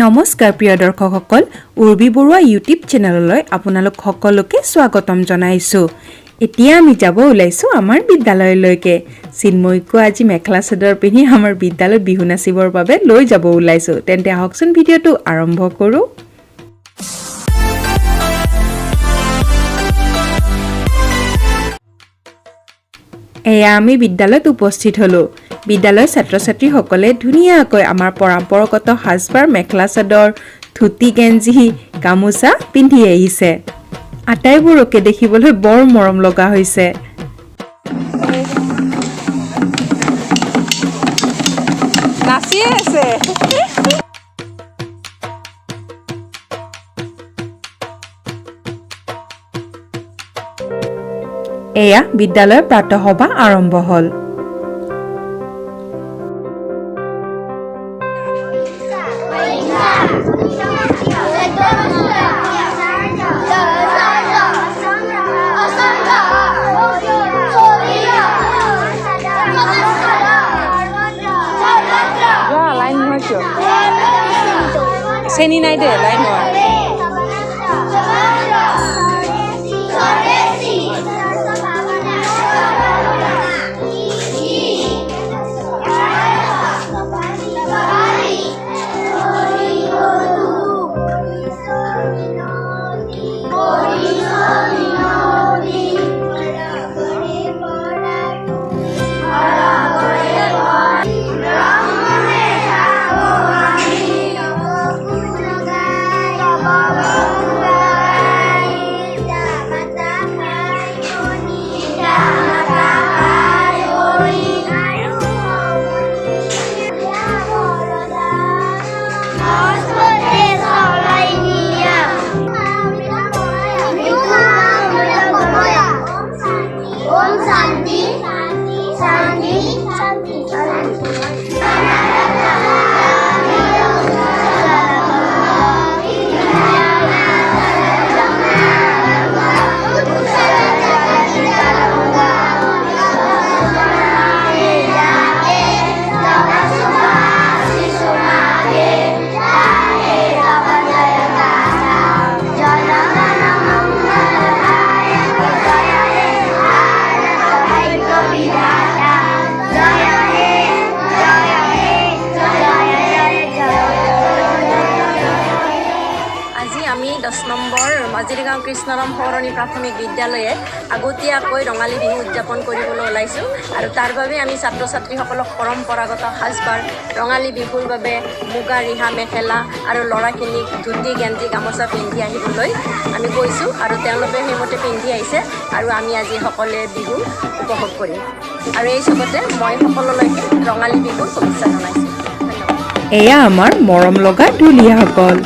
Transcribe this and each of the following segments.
নমস্কাৰ প্ৰিয় দৰ্শকসকল, উৰ্বি বৰুৱা ইউটিউব চেনেললৈ আপোনালোক সকলোকে স্বাগতম জনাইছো। এতিয়া আমি যাব ওলাইছো আমাৰ বিদ্যালয়লৈকে। চিন্ময়ীকো আজি মেখেলা চাদৰ পিন্ধি আমাৰ বিদ্যালয়ত বিহু নাচিবৰ বাবে লৈ যাব ওলাইছো। তেন্তে আহকচোন ভিডিঅ'টো আৰম্ভ কৰো। এয়া আমি বিদ্যালয়ত উপস্থিত হলো। বিদ্যালয়ৰ ছাত্ৰ-ছাত্ৰীসকলে ধুনীয়াকৈ আমাৰ পৰম্পৰাগত সাজপাৰ মেখেলা চাদৰ, ধুতি গেঞ্জি, গামোচা পিন্ধি আহিছে। আটাইবোৰকে দেখিবলৈ বৰ মৰম লগা হৈছে। নাচি আছে। এয়া বিদ্যালয়ৰ প্ৰাতঃসভা আৰম্ভ হ'ল। চেনি নাই দে লাইন হয়। আমি 10 নম্বৰ মাজিৰগাঁও কৃষ্ণৰাম সৰণী প্ৰাথমিক বিদ্যালয়ে আগতীয়াকৈ ৰঙালী বিহু উদযাপন কৰিবলৈ ওলাইছোঁ আৰু তাৰ বাবে আমি ছাত্ৰ ছাত্ৰীসকলক পৰম্পৰাগত সাজপাৰ ৰঙালী বিহুৰ বাবে মুগা ৰিহা মেখেলা আৰু ল'ৰাখিনিক ধুতি গেঞ্জি গামোচা পিন্ধি আহিবলৈ আমি কৈছোঁ আৰু তেওঁলোকে সেইমতে পিন্ধি আহিছে আৰু আমি আজি সকলোৱে বিহু উপভোগ কৰিম আৰু এই চবতে মই সকলোলৈকে ৰঙালী বিহুৰ শুভেচ্ছা জনাইছোঁ। এয়া আমাৰ মৰম লগা ঢুলীয়াসকল।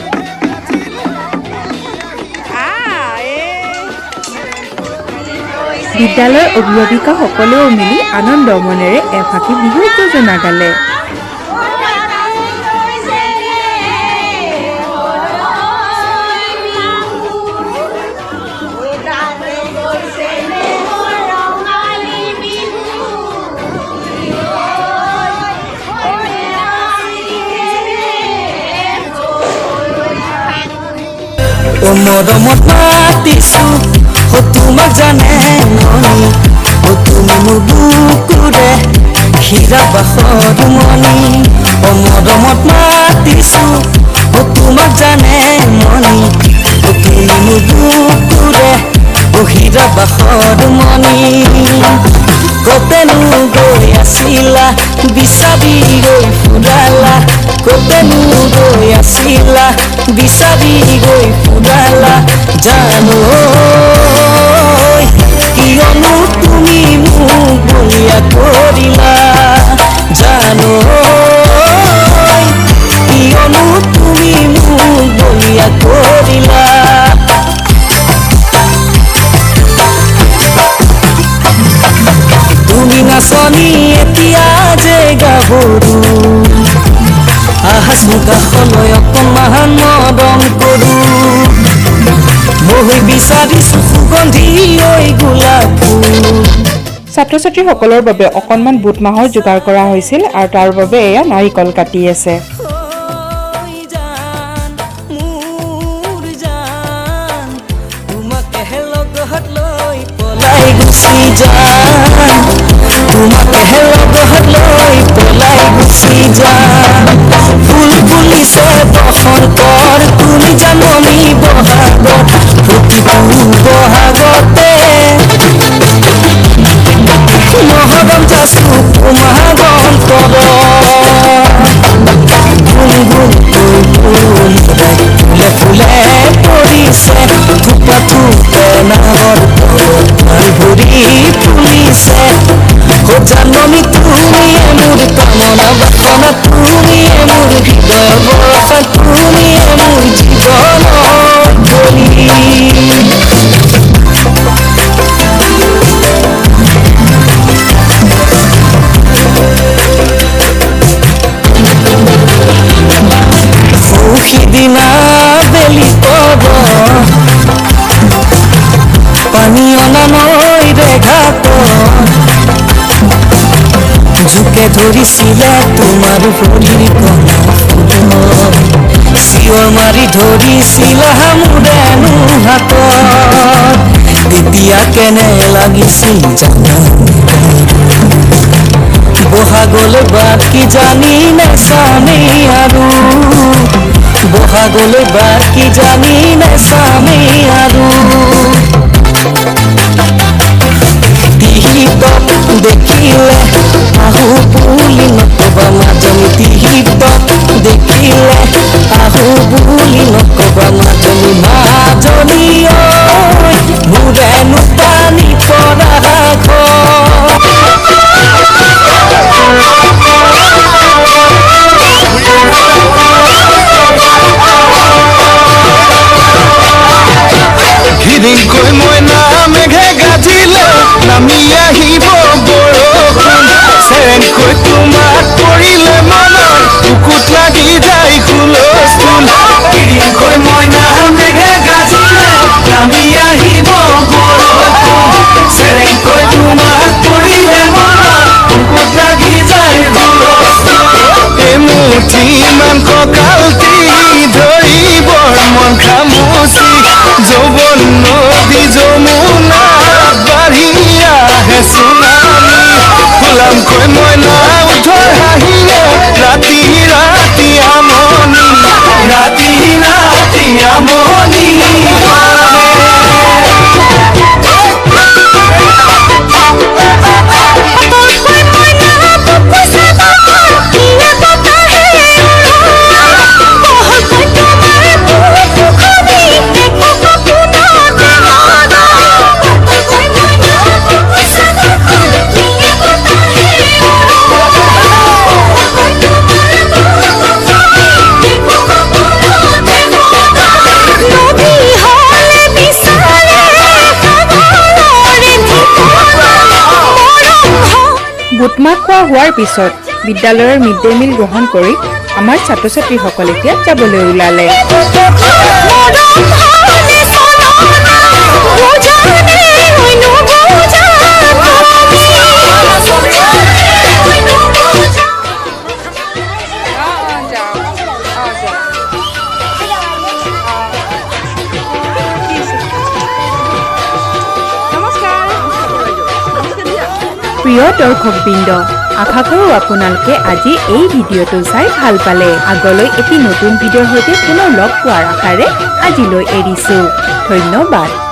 বিদ্যালয়ৰ অভিভাৱিকাসকলেও মিলি আনন্দ মনেৰে এফাকি বিহু যোজনা গালে। মৰমত মাতিছো তোমাক জানে মনি, তুমি মোৰ বুকুৰে হীৰা বাসৰ মনি। মৰমত মাতিছো তোমাক জানে মনি, তুমি মোৰ বুকুৰে হীৰা বাসৰ মনি। কতেনো গৈ আছিলা বিচাৰি গৈ ফুৰালা, কতেনো গৈ আছিলা বিচাৰি গৈ ফুৰালা, জানো কিয়নো তুমি মোক বলিয়া কৰিলা, জানো কিয়নো তুমি মোক বলিয়া কৰিলা। তুমি নাচনি এতিয়া যে গাভৰু, আহাচ মুখাসলৈ অকণমান মৰম কৰো, মই বিচাৰিছো সুগন্ধি ঐ গোলাপ ফুল। ছাত্ৰ-ছাত্ৰীসকলৰ বাবে অকণমান বুট মাহৰ যোগাৰ কৰা হৈছিল আৰু তাৰ বাবে এয়া নাৰিকল কাটি আছে। গুচি যাম তোমাকেহে লগত লৈ পলাই গুচি যাম ফুল ফুলিছে বসন্তৰ তুমি জাননী বহাগত প্ৰতিটো বহাগতে মহৰম যাচো তোমাক অন্তৰত গুণগুণ ফুলে ফুলে পৰিছে থোপা থোপে নামৰ তোমাৰ ভৰি ফুলিছে জাননী তুমিয়ে মোৰ কামনা বাসনা তুমিয়ে মোৰ হৃদয় বৰষা তুমিয়ে মোৰ জীৱনৰ ধনী সিদিনা বেলি পব পানী অনা নৈ ৰেঘাত জোকে ধৰিছিলে তোমাৰ ভৰিৰ কণা চিঞৰ মাৰি ধৰিছিলা মোৰেনো হাতত তেতিয়া কেনে লাগিছিল জানা বহাগলৈ বাট কি জানি নেচামে আৰু বহাগলৈ বাট কি জানি নেচামে আৰু তিহিতক দেখিলে আহো বুলি নকবা মাজনী তিহিতক দেখিলে আহো বুলি নকবা মাজনী মাজনী ঐ মোৰেনো পানী পৰা হিৰিংকৈ মইনা মেঘে গাজিলে নামি আহিব বৰষুণ চেৰেংকৈ তোমাক পৰিলে মনত বুকুত লাগি যায় হুলস্থুল হিৰিংকৈ মইনা মেঘে গাজিলে নামি আহিব বৰষুণ চেৰেংকৈ তোমাক পৰিলে মনত বুকুত লাগি যায় হুলস্থুল এমুঠি ইমান কঁকালটি ধৰিবৰ মন খামুচি যৌৱন নদী যমুনা বাঢ়ি আহে চুনামি ফুলামকৈ মইনা উঠৰ হাঁহিয়ে ৰাতি ৰাতি আমনি ৰাতি ৰাতি আমনি বুটমাহ খোৱা হোৱাৰ পিছত বিদ্যালয়ৰ মিড ডে মিল গ্ৰহণ কৰি আমাৰ ছাত্ৰ ছাত্ৰীসকল এতিয়া যাবলৈ ওলালে প্ৰিয় দৰ্শকবৃন্দ আশা কৰোঁ আপোনালোকে আজি এই ভিডিঅ'টো চাই ভাল পালে আগলৈ এটি নতুন ভিডিঅ'ৰ সৈতে পুনৰ লগ পোৱাৰ আশাৰে আজিলৈ এৰিছোঁ ধন্যবাদ।